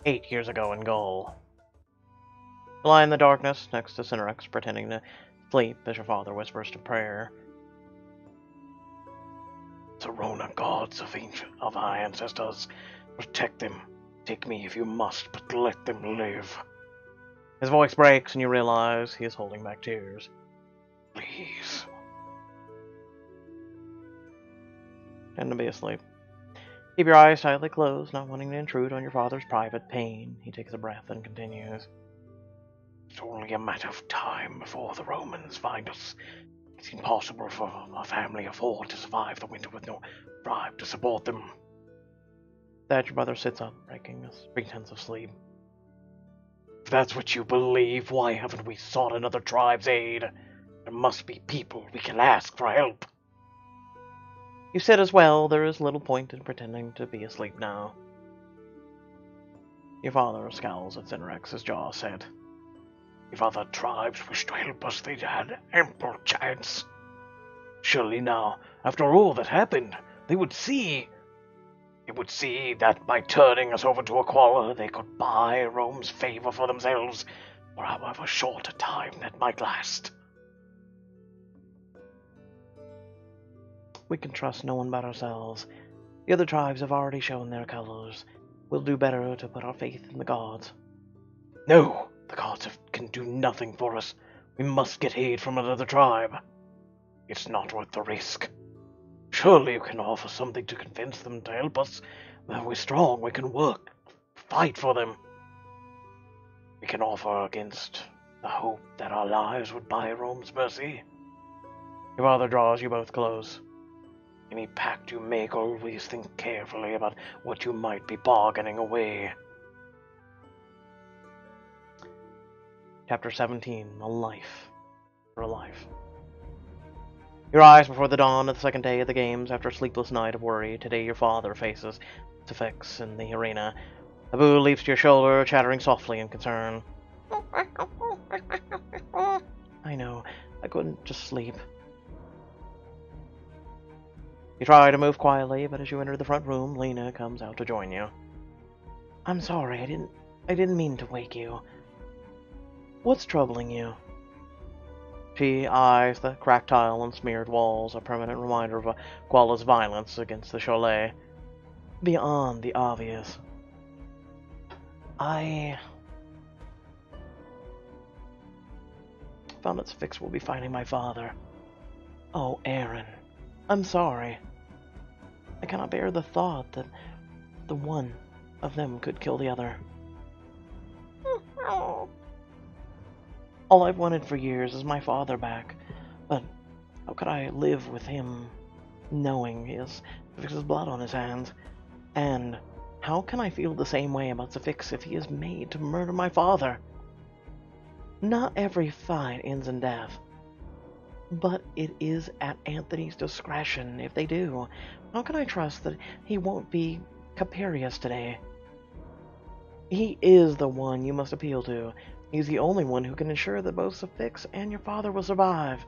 8 years ago in Gaul. You lie in the darkness next to Syphax, pretending to sleep as your father whispers to prayer. Serona gods of our ancestors, protect them. Take me if you must, but let them live. His voice breaks and you realize he is holding back tears. Please. Tend to be asleep. Keep your eyes tightly closed, not wanting to intrude on your father's private pain. He takes a breath and continues. It's only a matter of time before the Romans find us. It's impossible for a family of 4 to survive the winter with no tribe to support them. That your brother sits up, breaking a pretense of sleep. If that's what you believe, why haven't we sought another tribe's aid? There must be people we can ask for help. You sit as well. There is little point in pretending to be asleep now. Your father scowls at Syphax, his jaw set. If other tribes wish to help us, they'd had ample chance. Surely now, after all that happened, they would see that by turning us over to Aquila, they could buy Rome's favor for themselves, for however short a time that might last. We can trust no one but ourselves. The other tribes have already shown their colors. We'll do better to put our faith in the gods. No, the gods can do nothing for us. We must get aid from another tribe. It's not worth the risk. Surely you can offer something to convince them to help us. When we're strong, we can work, fight for them. We can offer against the hope that our lives would buy Rome's mercy. Your father draws you both close. Any pact you make, always think carefully about what you might be bargaining away. Chapter 17, A Life for a Life. You rise before the dawn of the second day of the games after a sleepless night of worry. Today your father faces Syphax in the arena. Abu leaps to your shoulder, chattering softly in concern. I know, I couldn't just sleep. You try to move quietly, but as you enter the front room, Lena comes out to join you. I'm sorry, I didn't mean to wake you. What's troubling you? She eyes the cracked tile and smeared walls, a permanent reminder of Aquala's violence against the Cholet. Beyond the obvious. I found that Syphax will be fighting my father. Oh, Aaron, I'm sorry. I cannot bear the thought that the one of them could kill the other. All I've wanted for years is my father back, but how could I live with him knowing he has Syphax's blood on his hands? And how can I feel the same way about Syphax if he is made to murder my father? Not every fight ends in death, but it is at Antony's discretion if they do. How can I trust that he won't be Caperius today? He is the one you must appeal to. He's the only one who can ensure that both Syphax and your father will survive.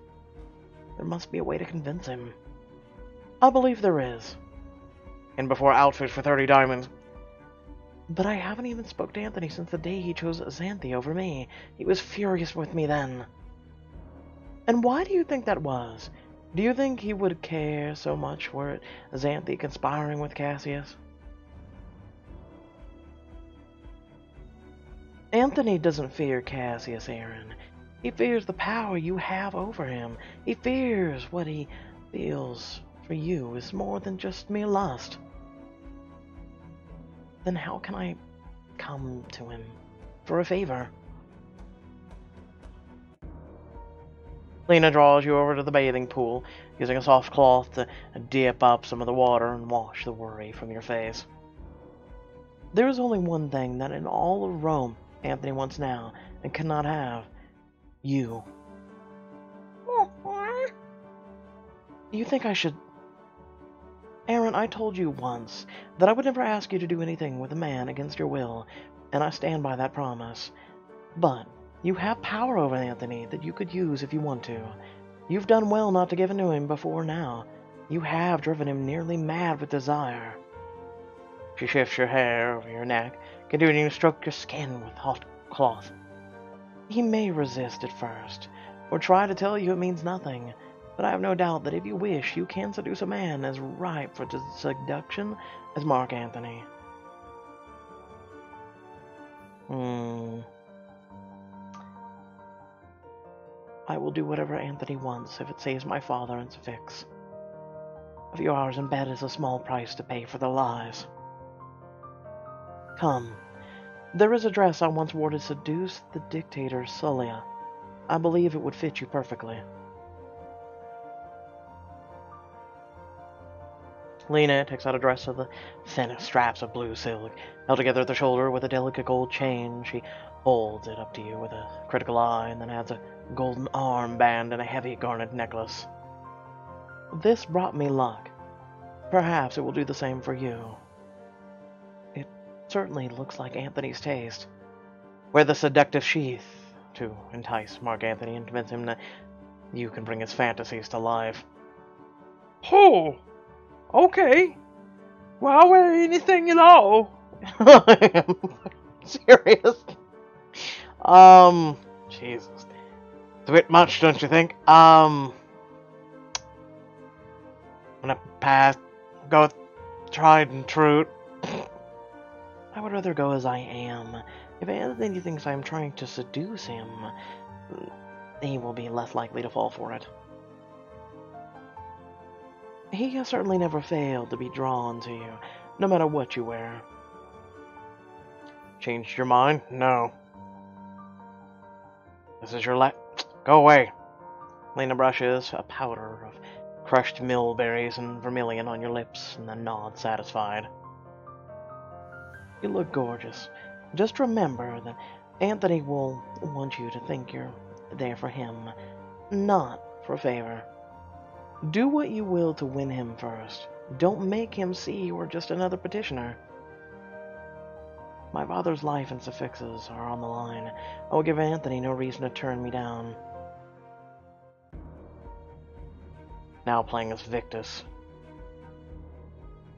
There must be a way to convince him. I believe there is. And before outfit for 30 diamonds. But I haven't even spoke to Antony since the day he chose Xanthi over me. He was furious with me then. And why do you think that was? Do you think he would care so much were it Xanthi conspiring with Cassius? Antony doesn't fear Cassius, Aaron. He fears the power you have over him. He fears what he feels for you is more than just mere lust. Then how can I come to him for a favor? Lena draws you over to the bathing pool, using a soft cloth to dip up some of the water and wash the worry from your face. There is only one thing that in all of Rome Antony wants now and cannot have. You. Do you think I should... Aaron, I told you once that I would never ask you to do anything with a man against your will, and I stand by that promise. But you have power over Antony that you could use if you want to. You've done well not to give in to him before now. You have driven him nearly mad with desire. She shifts your hair over your neck, continuing to stroke your skin with hot cloth. He may resist at first, or try to tell you it means nothing, but I have no doubt that if you wish, you can seduce a man as ripe for seduction as Marc Antony. I will do whatever Antony wants if it saves my father and Syphax. A few hours in bed is a small price to pay for their lives. Come. There is a dress I once wore to seduce the dictator Sulla. I believe it would fit you perfectly. Lena takes out a dress of the thinnest straps of blue silk, held together at the shoulder with a delicate gold chain. She holds it up to you with a critical eye, and then adds a golden armband and a heavy garnet necklace. This brought me luck. Perhaps it will do the same for you. It certainly looks like Antony's taste. Wear the seductive sheath to entice Marc Antony and convince him that you can bring his fantasies to life. Oh! Okay. Well, anything at all. I am serious. Jesus. It's a bit much, don't you think? I'm gonna pass. Go with tried and true. I would rather go as I am. If Anthony thinks I'm trying to seduce him, he will be less likely to fall for it. He has certainly never failed to be drawn to you, no matter what you wear. Changed your mind? No. This is your Go away. Lena brushes a powder of crushed millberries and vermilion on your lips and then nods satisfied. You look gorgeous. Just remember that Antony will want you to think you're there for him, not for a favor. Do what you will to win him first. Don't make him see you are just another petitioner. My father's life and Syphax's are on the line. I will give Antony no reason to turn me down. Now playing as Victus.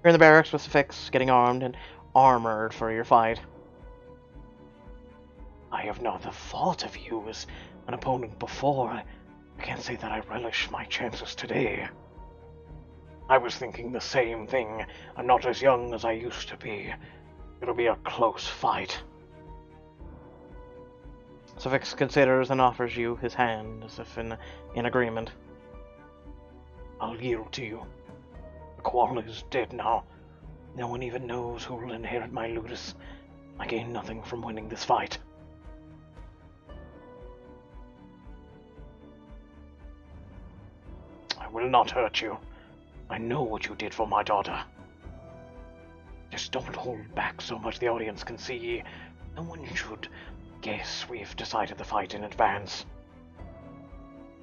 You're in the barracks with Syphax, getting armed and armored for your fight. I have never thought of you as an opponent before. I can't say that I relish my chances today. I was thinking the same thing. I'm not as young as I used to be. It'll be a close fight. Syphax considers and offers you his hand, as if in agreement. I'll yield to you. The Koala is dead now. No one even knows who will inherit my Ludus. I gain nothing from winning this fight. I will not hurt you. I know what you did for my daughter. Just don't hold back so much the audience can see. No one should guess we've decided the fight in advance.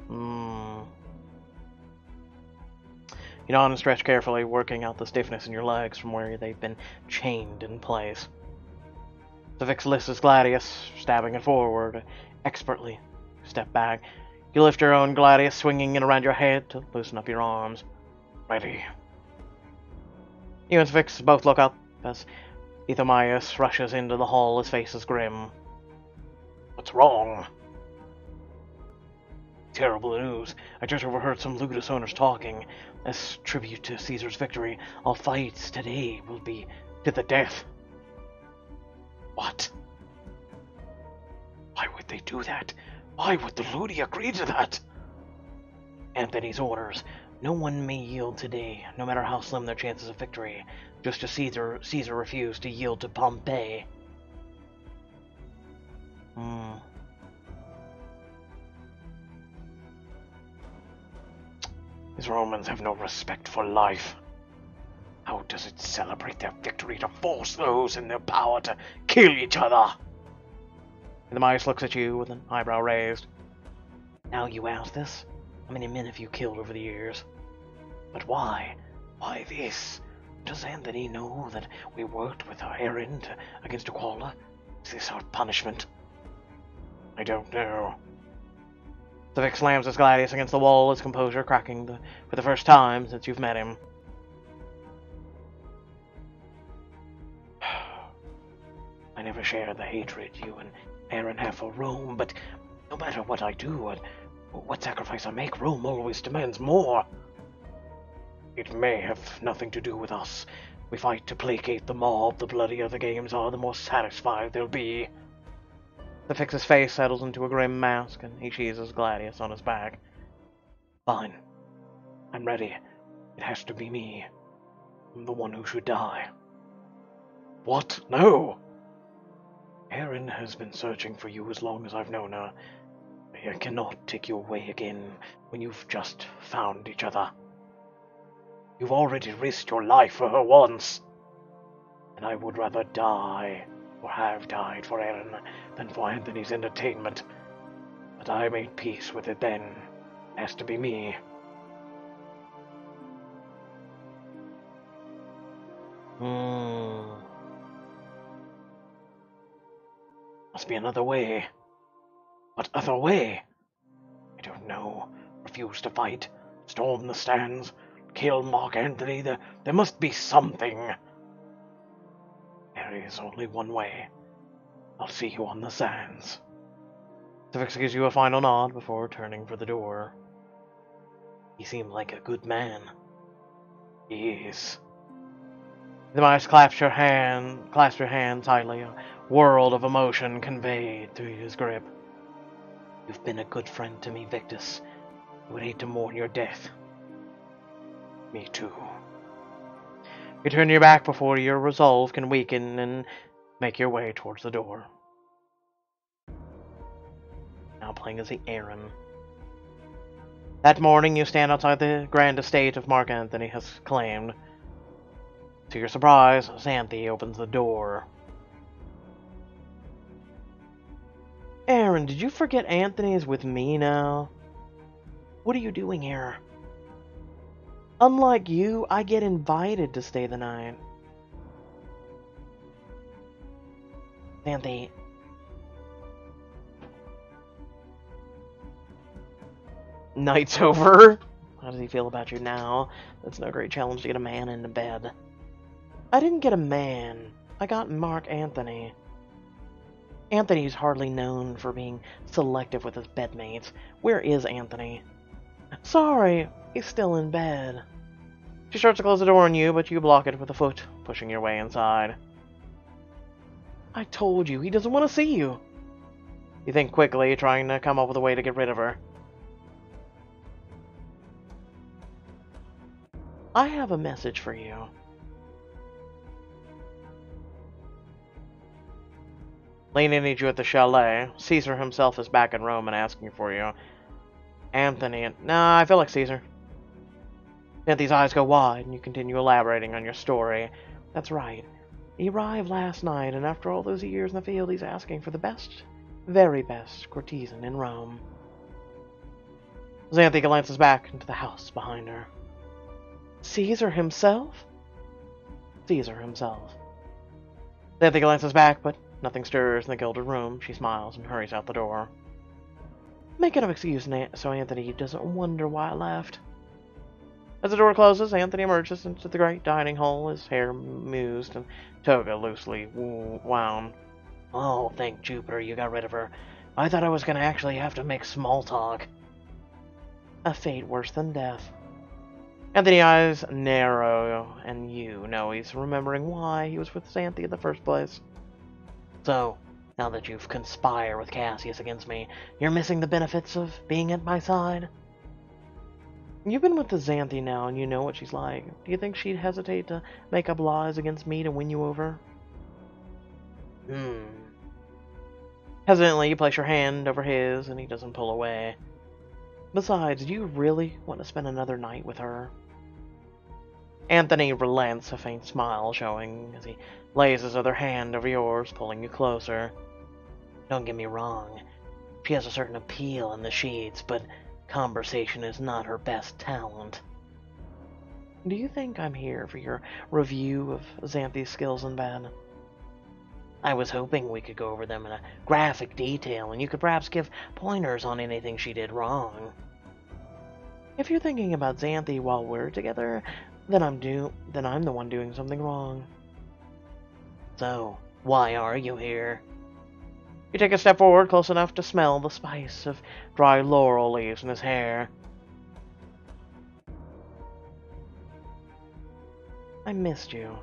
You yawn and stretch carefully, working out the stiffness in your legs from where they've been chained in place. Syphax lifts his gladius, stabbing it forward, expertly. Step back. You lift your own gladius, swinging it around your head to loosen up your arms. Ready. You and Syphax both look up as Ethamius rushes into the hall, his face is grim. What's wrong? Terrible news. I just overheard some Ludus owners talking. As tribute to Caesar's victory, all fights today will be to the death. What? Why would they do that? Why would the Ludi agree to that? Antony's orders. No one may yield today, no matter how slim their chances of victory, just as Caesar refused to yield to Pompey. These Romans have no respect for life. How does it celebrate their victory to force those in their power to kill each other? Ethamius looks at you with an eyebrow raised. Now you ask this? How many men have you killed over the years? But why? Why this? Does Antony know that we worked with our errand against Aquila? Is this our punishment? I don't know. Syphax slams his gladius against the wall, his composure cracking for the first time since you've met him. I never share the hatred you and Aaron have for Rome, but no matter what I do and what sacrifice I make, Rome always demands more. It may have nothing to do with us. We fight to placate the mob. The bloodier the games are, the more satisfied they'll be. Syphax's face settles into a grim mask, and he sheathes his gladius on his back. Fine. I'm ready. It has to be me. I'm the one who should die. What? No! Erin has been searching for you as long as I've known her. I cannot take you away again when you've just found each other. You've already risked your life for her once. And I would rather die, or have died for Erin, than for Anthony's entertainment. But I made peace with it then. It has to be me. Must be another way. What other way? I don't know. Refuse to fight. Storm the stands. Kill Marc Antony. There must be something. There is only one way. I'll see you on the sands. Syphax gives you a final nod before turning for the door. He seemed like a good man. He is. The mice clasp your hand tightly, a world of emotion conveyed through his grip. You've been a good friend to me, Victus. I would hate to mourn your death. Me too. You turn your back before your resolve can weaken and make your way towards the door. Now playing as the Aaron. That morning you stand outside the grand estate of Marc Antony has claimed. To your surprise, Xanthi opens the door. Aaron, did you forget Anthony is with me now? What are you doing here? Unlike you, I get invited to stay the night. Xanthi. Night's over. How does he feel about you now? That's no great challenge to get a man into bed. I didn't get a man. I got Marc Antony. Anthony's hardly known for being selective with his bedmates. Where is Anthony? Sorry, he's still in bed. She starts to close the door on you, but you block it with a foot, pushing your way inside. I told you, he doesn't want to see you. You think quickly, trying to come up with a way to get rid of her. I have a message for you. Leaning at you at the chalet, Caesar himself is back in Rome and asking for you. Anthony, nah, I feel like Caesar. Xanthi's eyes go wide, and you continue elaborating on your story. That's right. He arrived last night, and after all those years in the field, he's asking for the best, very best courtesan in Rome. Xanthi glances back into the house behind her. Caesar himself? Caesar himself. Xanthi glances back, but nothing stirs in the gilded room. She smiles and hurries out the door. Make an excuse so Anthony doesn't wonder why I left. As the door closes, Anthony emerges into the great dining hall, his hair moosed and toga loosely wound. Oh, thank Jupiter you got rid of her. I thought I was going to actually have to make small talk. A fate worse than death. Anthony's eyes narrow, and you know he's remembering why he was with Xanthi in the first place. So, now that you've conspired with Cassius against me, you're missing the benefits of being at my side? You've been with the Xanthi now, and you know what she's like. Do you think she'd hesitate to make up lies against me to win you over? Hesitantly, you place your hand over his, and he doesn't pull away. Besides, do you really want to spend another night with her? Anthony relents, a faint smile showing as he lays his other hand over yours, pulling you closer. Don't get me wrong. She has a certain appeal in the sheets, but conversation is not her best talent. Do you think I'm here for your review of Xanthi's skills in bed? I was hoping we could go over them in a graphic detail, and you could perhaps give pointers on anything she did wrong. If you're thinking about Xanthi while we're together, then I'm the one doing something wrong. So, Why are you here? You take a step forward close enough to smell the spice of dry laurel leaves in his hair. I missed you.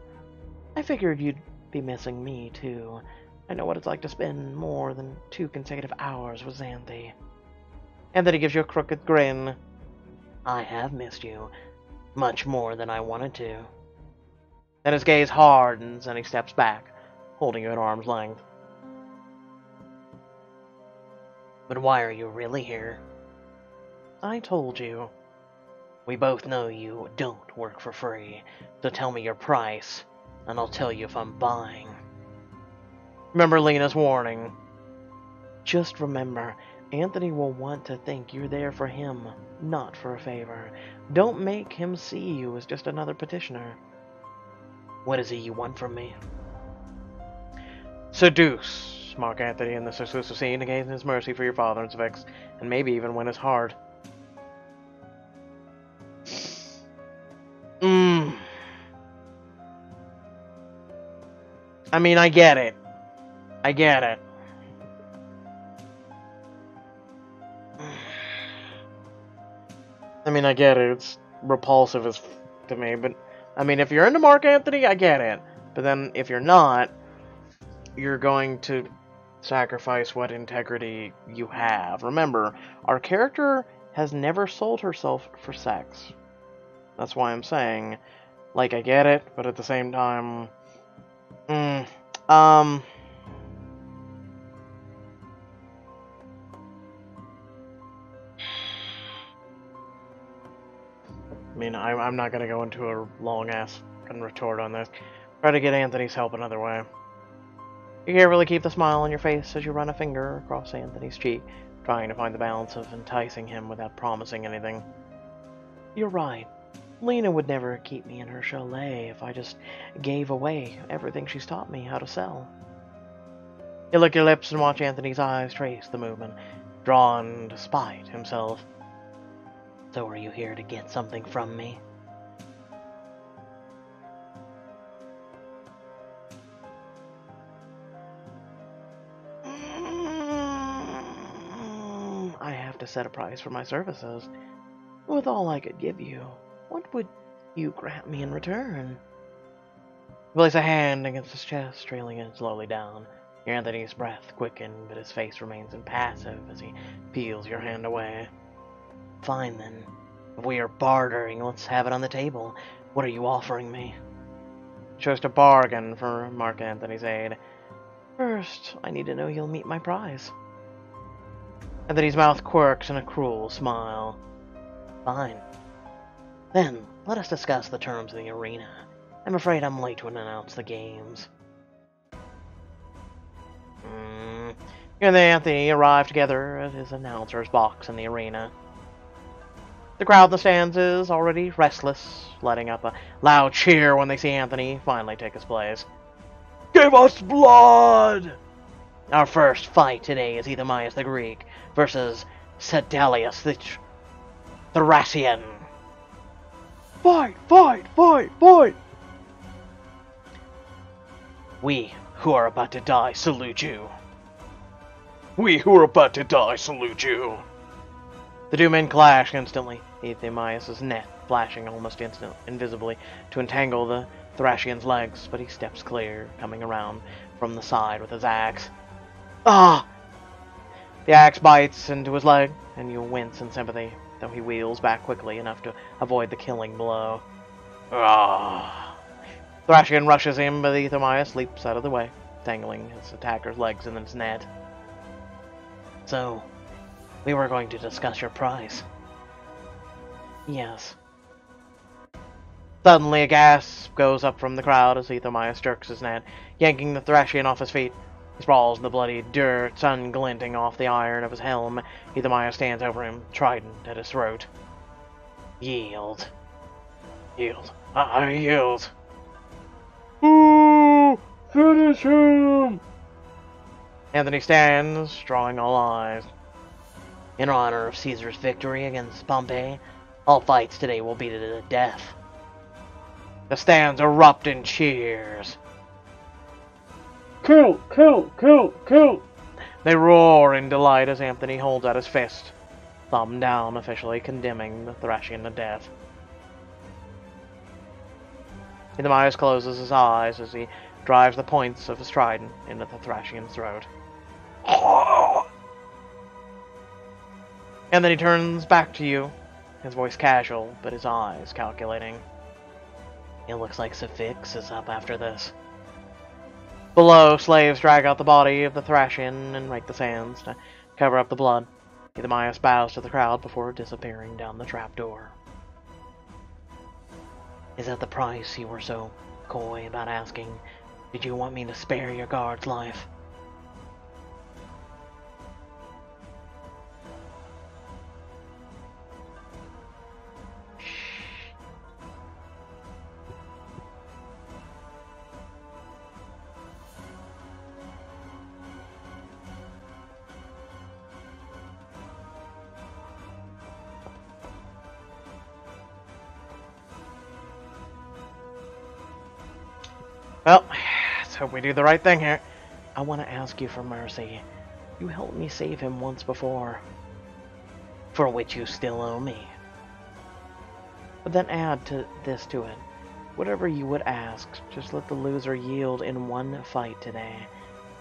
I figured you'd be missing me, too. I know what it's like to spend more than 2 consecutive hours with Xanthi. And then he gives you a crooked grin. I have missed you. Much more than I wanted to. Then his gaze hardens and he steps back, holding you at arm's length. But why are you really here? I told you. We both know you don't work for free, so tell me your price, and I'll tell you if I'm buying. Remember Lena's warning. Just remember, Antony will want to think you're there for him, not for a favor. Don't make him see you as just another petitioner. What is it you want from me? Seduce Marc Antony in this exclusive scene to gain his mercy for your father and Syphax, and maybe even win his heart. I mean, I get it. I get it. I mean, I get it. It's repulsive as to me, but I mean, if you're into Marc Antony, I get it. But then, if you're not, you're going to sacrifice what integrity you have. Remember, our character has never sold herself for sex. That's why I'm saying, like, I get it, but at the same time, I mean, I'm not gonna go into a long-ass retort on this. Try to get Anthony's help another way. You can't really keep the smile on your face as you run a finger across Anthony's cheek, trying to find the balance of enticing him without promising anything. You're right. Lena would never keep me in her chalet if I just gave away everything she's taught me how to sell. You lick your lips and watch Anthony's eyes trace the movement, drawn despite himself. So are you here to get something from me? I have to set a price for my services. With all I could give you, what would you grant me in return? He places a hand against his chest, trailing it slowly down. Anthony's breath quickens, but his face remains impassive as he peels your hand away. Fine then. If we are bartering, let's have it on the table. What are you offering me? Chose to bargain for Marc Antony's aid. First, I need to know you'll meet my prize. Anthony's mouth quirks in a cruel smile. Fine. Then, let us discuss the terms of the arena. I'm afraid I'm late to announce the games. You and Anthony arrive together at his announcer's box in the arena. The crowd in the stands is already restless, letting up a loud cheer when they see Anthony finally take his place. Give us blood! Our first fight today is Ethamius the Greek versus Sedalius the Thracian. Fight! Fight! Fight! Fight! We who are about to die salute you. We who are about to die salute you. The two men clash instantly, Ethamius' net flashing almost invisibly to entangle the Thracian's legs, but he steps clear, coming around from the side with his axe. Ah! The axe bites into his leg, and you wince in sympathy, though he wheels back quickly enough to avoid the killing blow. Ah! Thracian rushes him, but Ethamius leaps out of the way, tangling his attacker's legs in his net. So, we were going to discuss your prize. Yes. Suddenly a gasp goes up from the crowd as Ethamius jerks his net, yanking the Thracian off his feet. He sprawls in the bloody dirt, sun glinting off the iron of his helm. Ethamius stands over him, trident at his throat. Yield. Yield. I yield. Ooh! Finish him! Anthony stands, drawing all eyes. In honor of Caesar's victory against Pompey, all fights today will be to the death. The stands erupt in cheers. Kill! Kill! Kill! Kill! They roar in delight as Anthony holds out his fist, thumb down, officially condemning the Thracian to death. Eudemeus closes his eyes as he drives the points of his trident into the Thracian's throat. And then he turns back to you, his voice casual, but his eyes calculating. It looks like Syphax is up after this. Below, slaves drag out the body of the Thracian and rake the sands to cover up the blood. Eudemeus bows to the crowd before disappearing down the trapdoor. Is that the price you were so coy about asking? Did you want me to spare your guard's life? Well, let's hope we do the right thing here. I want to ask you for mercy. You helped me save him once before, for which you still owe me. But then add this to it. Whatever you would ask, just let the loser yield in one fight today.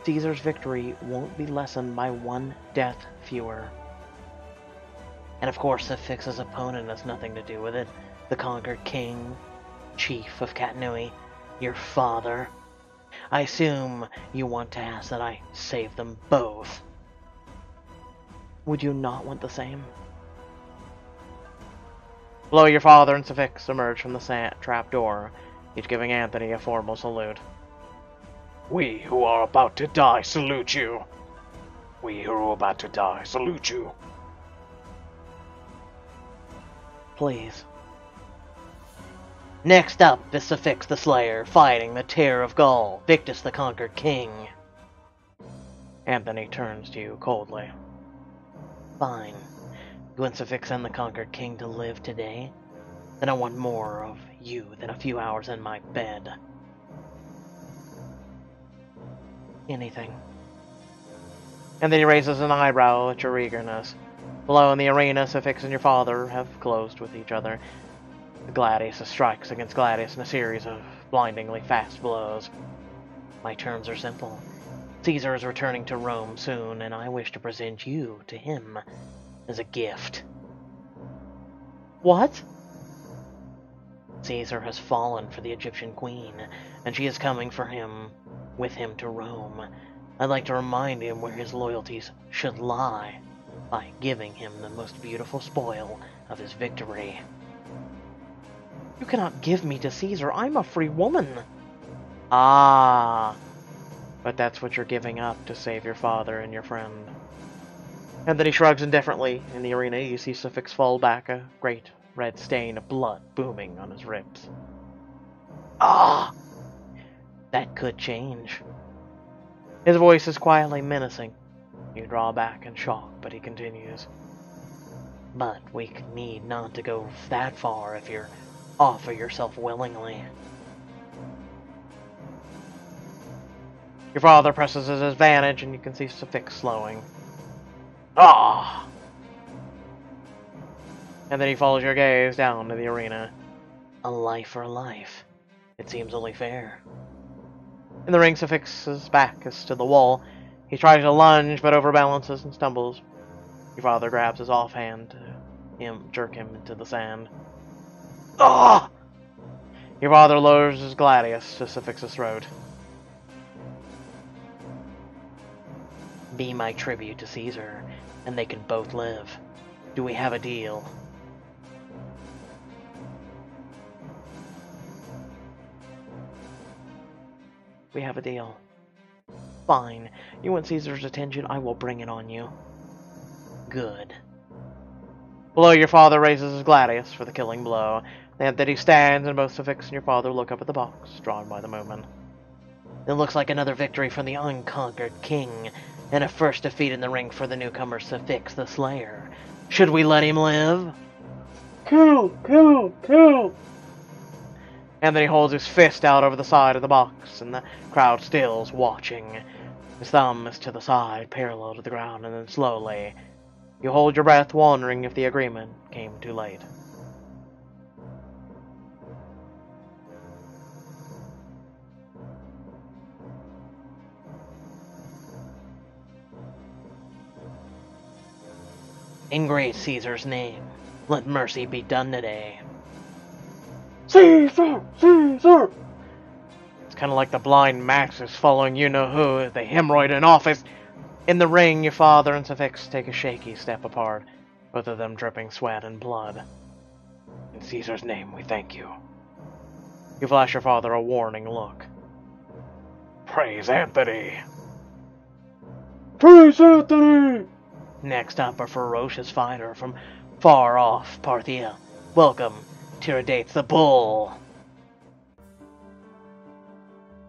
Caesar's victory won't be lessened by one death fewer. And of course, Syphax's opponent has nothing to do with it. The conquered king, chief of Catanui, your father. I assume you want to ask that I save them both. Would you not want the same? Below, your father and Syphax emerge from the trapdoor, each giving Anthony a formal salute. We who are about to die salute you. We who are about to die salute you. Please. Next up is Syphax the Slayer, fighting the Terror of Gaul, Victus the Conquered King. Anthony turns to you coldly. Fine. You want Syphax and the Conquered King to live today? Then I want more of you than a few hours in my bed. Anything. And then he raises an eyebrow at your eagerness. Below in the arena, Syphax and your father have closed with each other. Gladius strikes against Gladius in a series of blindingly fast blows. My terms are simple. Caesar is returning to Rome soon, and I wish to present you to him as a gift. What? Caesar has fallen for the Egyptian queen, and she is coming for him, with him to Rome. I'd like to remind him where his loyalties should lie, by giving him the most beautiful spoil of his victory. You cannot give me to Caesar. I'm a free woman. Ah, but that's what you're giving up to save your father and your friend. And then he shrugs indifferently. In the arena, you see Syphax fall back, a great red stain of blood booming on his ribs. Ah, that could change. His voice is quietly menacing. You draw back in shock, but he continues. But we need not to go that far if you're offer yourself willingly. Your father presses his advantage, and you can see Syphax slowing. Ah! And then he follows your gaze down to the arena. A life for a life. It seems only fair. In the ring, Syphax's back is to the wall. He tries to lunge, but overbalances and stumbles. Your father grabs his offhand to jerk him into the sand. Ah! Your father lowers his gladius to Syphax's throat. Be my tribute to Caesar, and they can both live. Do we have a deal? We have a deal. Fine. You want Caesar's attention? I will bring it on you. Good. Below, your father raises his gladius for the killing blow. Then he stands, and both Syphax and your father look up at the box, drawn by the movement. It looks like another victory from the unconquered king, and a first defeat in the ring for the newcomer Syphax the Slayer. Should we let him live? Kill! Kill! Kill! And then he holds his fist out over the side of the box, and the crowd still's watching. His thumb is to the side, parallel to the ground, and then slowly, you hold your breath, wondering if the agreement came too late. In great Caesar's name, let mercy be done today. Caesar! Caesar! It's kind of like the blind Max is following you-know-who, the hemorrhoid in office. In the ring, your father and Syphax take a shaky step apart, both of them dripping sweat and blood. In Caesar's name, we thank you. You flash your father a warning look. Praise Anthony! Praise Anthony! Next up, a ferocious fighter from far off Parthia. Welcome, Tiridates the Bull.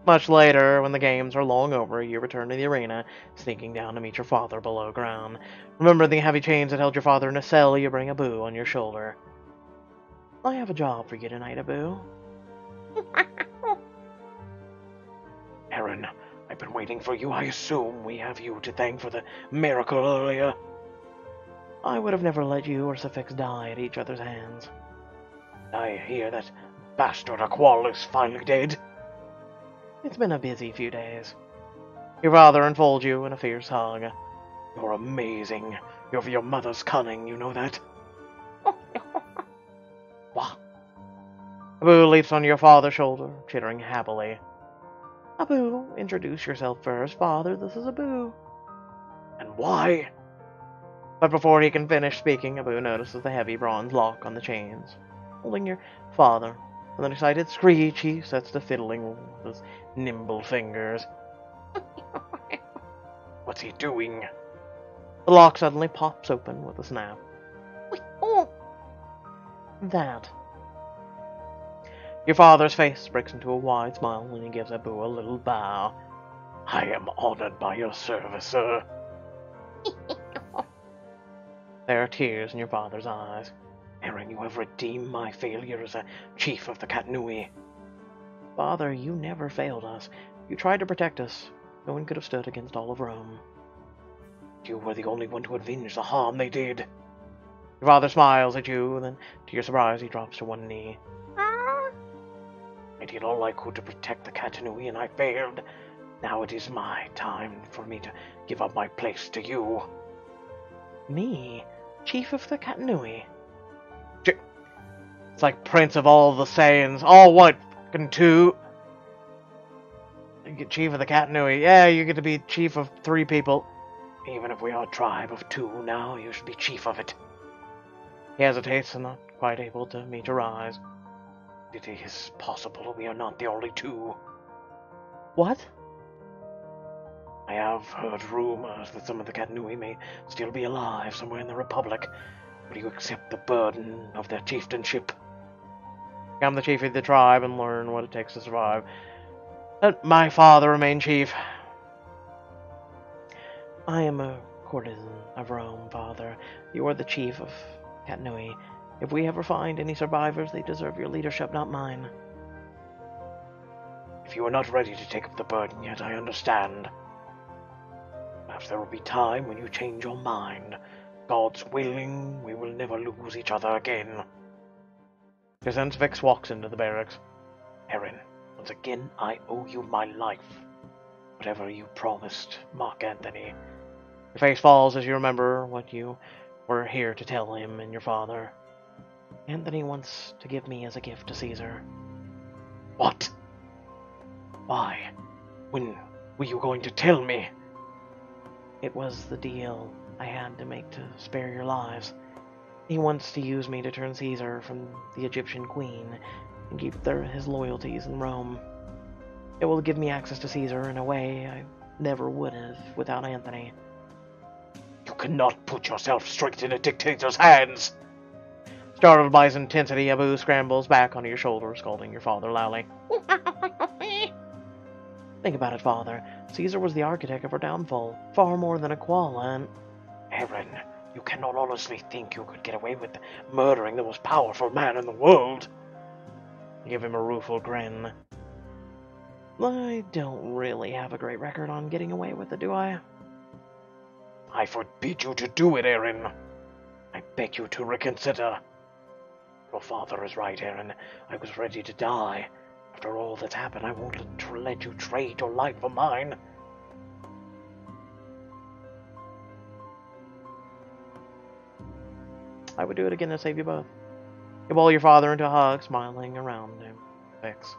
Much later, when the games are long over, you return to the arena, sneaking down to meet your father below ground. Remember the heavy chains that held your father in a cell, you bring Abu on your shoulder. I have a job for you tonight, Abu. Aaron, I've been waiting for you. I assume we have you to thank for the miracle earlier. I would have never let you or Syphax die at each other's hands. I hear that bastard Aqual is finally dead. It's been a busy few days. Your father enfolds you in a fierce hug. You're amazing. You're your mother's cunning, you know that? What? Abu leaps on your father's shoulder, chittering happily. Abu, introduce yourself first. Father, this is Abu. And why? But before he can finish speaking, Abu notices the heavy bronze lock on the chains, holding your father. With an excited screech, he sets to fiddling with his nimble fingers. What's he doing? The lock suddenly pops open with a snap. That. Your father's face breaks into a wide smile when he gives Abu a little bow. I am honored by your service, sir. There are tears in your father's eyes. Aaron, you have redeemed my failure as a chief of the Catanui. Father, you never failed us. You tried to protect us. No one could have stood against all of Rome. You were the only one to avenge the harm they did. Your father smiles at you, and then, to your surprise, he drops to one knee. I did all I could to protect the Catanui, and I failed. Now it is my time for me to give up my place to you. Me? Chief of the Catanui? It's like Prince of all the Saiyans. All what? Fucking two? You get Chief of the Catanui. Yeah, you get to be Chief of 3 people. Even if we are a tribe of 2 now, you should be chief of it. He hesitates and not quite able to meet your eyes. It is possible we are not the only 2. What? I have heard rumors that some of the Catanui may still be alive somewhere in the Republic. Will you accept the burden of their chieftainship? Become the chief of the tribe and learn what it takes to survive. Let my father remain chief. I am a courtesan of Rome, Father. You are the chief of Catanui. If we ever find any survivors, they deserve your leadership, not mine. If you are not ready to take up the burden yet, I understand. Perhaps there will be time when you change your mind. God's willing, we will never lose each other again. Syphax walks into the barracks. Aaron, once again, I owe you my life. Whatever you promised, Marc Antony. Your face falls as you remember what you were here to tell him and your father. Anthony wants to give me as a gift to Caesar. What? Why? When were you going to tell me? It was the deal I had to make to spare your lives. He wants to use me to turn Caesar from the Egyptian queen and keep his loyalties in Rome. It will give me access to Caesar in a way I never would have without Anthony. You cannot put yourself straight in a dictator's hands! Startled by his intensity, Abu scrambles back onto your shoulder, scolding your father loudly. Think about it, Father. Caesar was the architect of our downfall, far more than a Aqual, and... Aaron, you cannot honestly think you could get away with murdering the most powerful man in the world. Give him a rueful grin. I don't really have a great record on getting away with it, do I? I forbid you to do it, Aaron. I beg you to reconsider. Your father is right, Aaron. I was ready to die. After all that's happened, I won't let you trade your life for mine. I would do it again to save you both. You ball your father into a hug, smiling around him. Fix.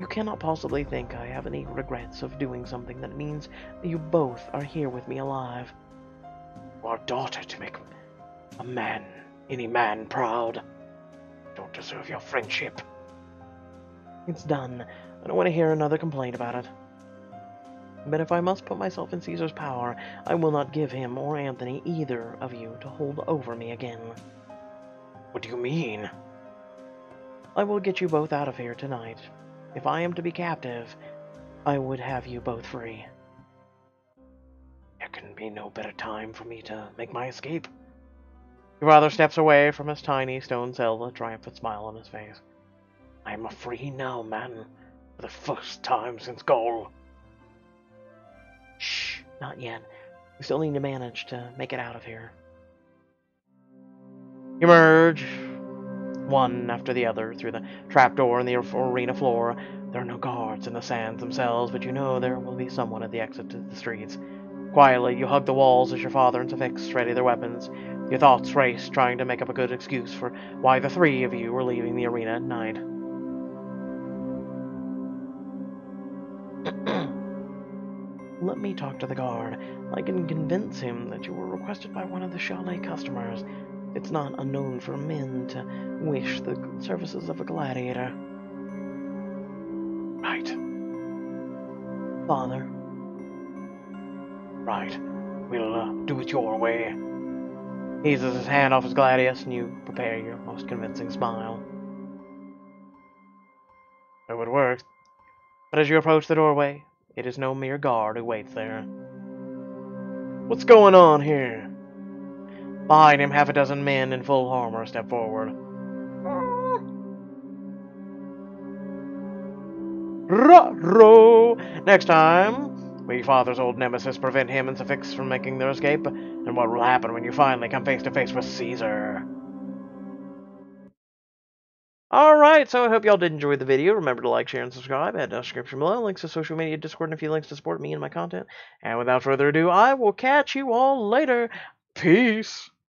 You cannot possibly think I have any regrets of doing something that means that you both are here with me alive. Our daughter to make a man, any man, proud. Don't deserve your friendship. It's done. I don't want to hear another complaint about it. But if I must put myself in Caesar's power, I will not give him or Antony, either of you, to hold over me again. What do you mean? I will get you both out of here tonight. If I am to be captive, I would have you both free. There can be no better time for me to make my escape. Your father steps away from his tiny stone cell with a triumphant smile on his face. I am free now, man, for the first time since Gaul. Shh, not yet. We still need to manage to make it out of here. You emerge, one after the other, through the trapdoor in the arena floor. There are no guards in the sands themselves, but you know there will be someone at the exit to the streets. Quietly, you hug the walls as your father and Syphax ready their weapons. Your thoughts race, trying to make up a good excuse for why the three of you were leaving the arena at night. Let me talk to the guard. I can convince him that you were requested by one of the chalet customers. It's not unknown for men to wish the services of a gladiator. Right. Father. Right. We'll do it your way. He eases his hand off his gladius, and you prepare your most convincing smile. So it works. But as you approach the doorway, it is no mere guard who waits there. What's going on here? Behind him, half a dozen men in full armor step forward. Ruh-roh! Next time, will your father's old nemesis prevent him and Syphax from making their escape? And what will happen when you finally come face to face with Caesar? Alright, so I hope y'all did enjoy the video. Remember to like, share, and subscribe. Add to the description below links to social media, Discord, and a few links to support me and my content. And without further ado, I will catch you all later. Peace!